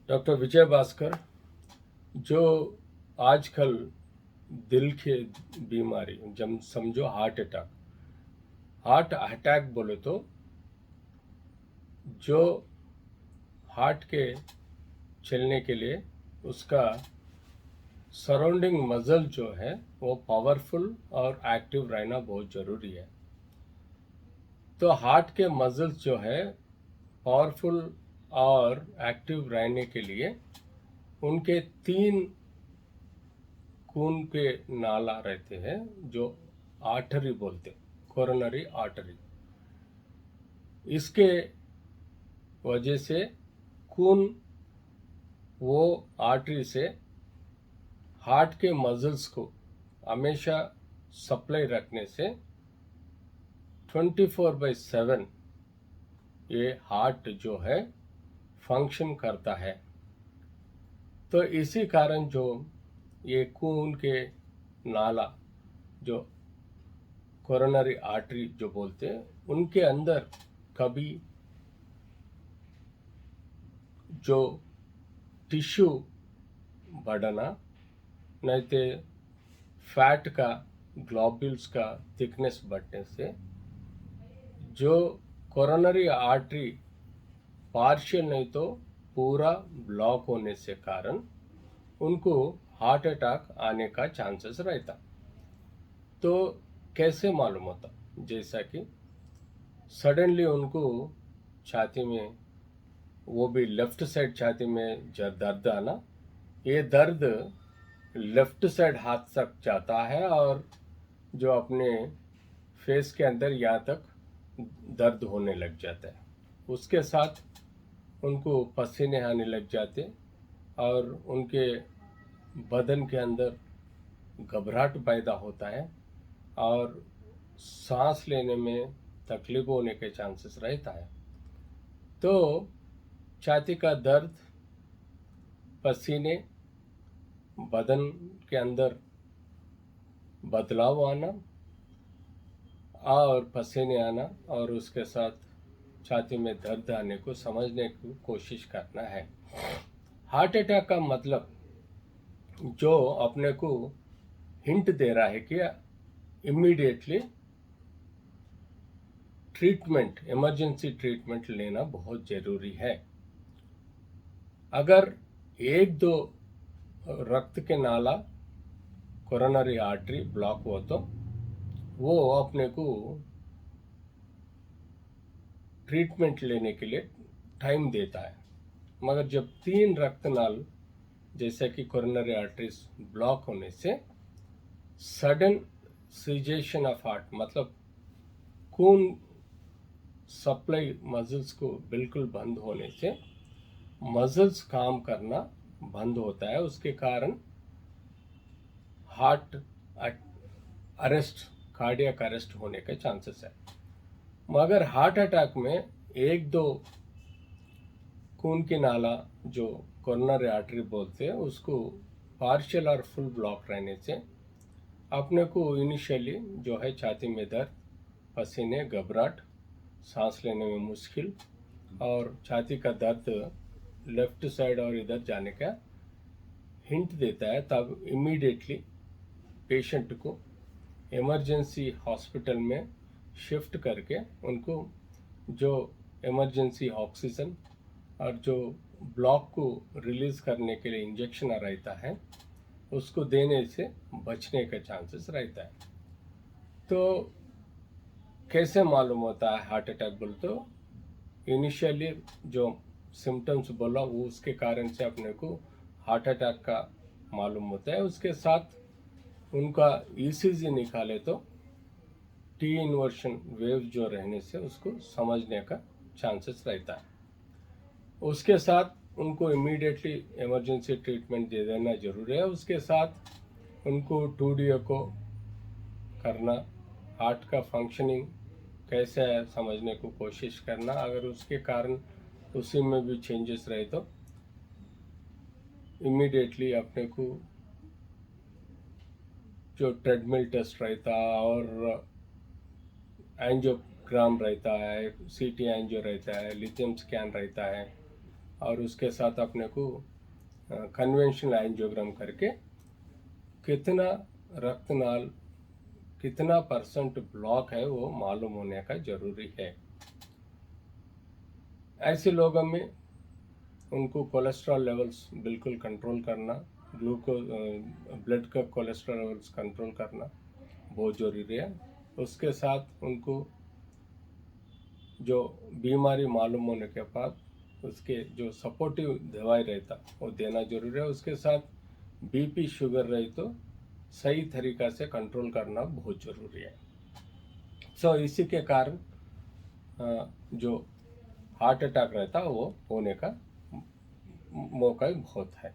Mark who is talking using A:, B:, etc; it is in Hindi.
A: डॉक्टर विजय भास्कर जो आजकल दिल के बीमारी जब समझो हार्ट अटैक बोले तो जो हार्ट के चलने के लिए उसका सराउंडिंग मसल जो है वो पावरफुल और एक्टिव रहना बहुत ज़रूरी है। तो हार्ट के मसल्स जो है पावरफुल और एक्टिव रहने के लिए उनके 3 खून के नाला रहते हैं जो आर्टरी बोलते, कोरोनरी आर्टरी। इसके वजह से खून वो आर्टरी से हार्ट के मसल्स को हमेशा सप्लाई रखने से 24/7 ये हार्ट जो है फंक्शन करता है। तो इसी कारण जो ये खून के नाला जो कोरोनरी आर्टरी जो बोलते हैं उनके अंदर कभी जो टिश्यू बढ़ना नहीं तो फैट का ग्लोब्यूल्स का थिकनेस बढ़ने से जो कोरोनरी आर्टरी पार्शियल नहीं तो पूरा ब्लॉक होने से कारण उनको हार्ट अटैक आने का चांसेस रहता। तो कैसे मालूम होता? जैसा कि सडनली उनको छाती में, वो भी लेफ्ट साइड छाती में दर्द आना, ये दर्द लेफ्ट साइड हाथ तक जाता है और जो अपने फेस के अंदर यहाँ तक दर्द होने लग जाता है। उसके साथ उनको पसीने आने लग जाते और उनके बदन के अंदर घबराहट पैदा होता है और सांस लेने में तकलीफ होने के चांसेस रहता है। तो छाती का दर्द, पसीने, बदन के अंदर बदलाव आना और पसीने आना और उसके साथ छाती में दर्द आने को समझने की कोशिश करना है। हार्ट अटैक का मतलब जो अपने को हिंट दे रहा है कि इमीडिएटली ट्रीटमेंट, इमरजेंसी ट्रीटमेंट लेना बहुत ज़रूरी है। अगर 1-2 रक्त के नाला कोरोनरी आर्टरी ब्लॉक हो तो वो अपने को ट्रीटमेंट लेने के लिए टाइम देता है। मगर जब 3 रक्तनाल जैसे कि कोरोनरी आर्टरीज ब्लॉक होने से सडन सीजेशन ऑफ हार्ट मतलब खून सप्लाई मसल्स को बिल्कुल बंद होने से मसल्स काम करना बंद होता है। उसके कारण हार्ट अरेस्ट, कार्डियक अरेस्ट होने के चांसेस है। मगर हार्ट अटैक में 1-2 खून की नाला जो कोरोनरी आर्टरी बोलते हैं उसको पार्शियल और फुल ब्लॉक रहने से अपने को इनिशियली जो है छाती में दर्द, पसीने, घबराहट, सांस लेने में मुश्किल और छाती का दर्द लेफ्ट साइड और इधर जाने का हिंट देता है। तब इमीडिएटली पेशेंट को इमरजेंसी हॉस्पिटल में शिफ्ट करके उनको जो इमरजेंसी ऑक्सीजन और जो ब्लॉक को रिलीज करने के लिए इंजेक्शन रहता है उसको देने से बचने का चांसेस रहता है। तो कैसे मालूम होता है हार्ट अटैक बोल तो इनिशियली जो सिम्टम्स बोला वो उसके कारण से अपने को हार्ट अटैक का मालूम होता है। उसके साथ उनका ईसीजी निकाले तो टी इन्वर्शन वेव जो रहने से उसको समझने का चांसेस रहता है। उसके साथ उनको इमीडिएटली इमरजेंसी ट्रीटमेंट दे देना जरूरी है। उसके साथ उनको 2DO को करना, हार्ट का फंक्शनिंग कैसे है समझने को कोशिश करना। अगर उसके कारण उसी में भी चेंजेस रहे तो इमीडिएटली अपने को जो ट्रेडमिल टेस्ट रहता और एंजियोग्राम रहता है, सीटी एंजियो रहता है, लिथियम स्कैन रहता है, और उसके साथ अपने को कन्वेंशनल एंजियोग्राम करके कितना रक्तनाल कितना परसेंट ब्लॉक है वो मालूम होने का जरूरी है। ऐसे लोगों में उनको कोलेस्ट्रॉल लेवल्स बिल्कुल कंट्रोल करना, ब्लड का कोलेस्ट्रॉल लेवल्स कंट्रोल करना बहुत ज़रूरी है। उसके साथ उनको जो बीमारी मालूम होने के बाद उसके जो सपोर्टिव दवाई रहता वो देना जरूरी है। उसके साथ बीपी शुगर रही तो सही तरीका से कंट्रोल करना बहुत ज़रूरी है। इसी के कारण जो हार्ट अटैक रहता वो होने का मौका बहुत है।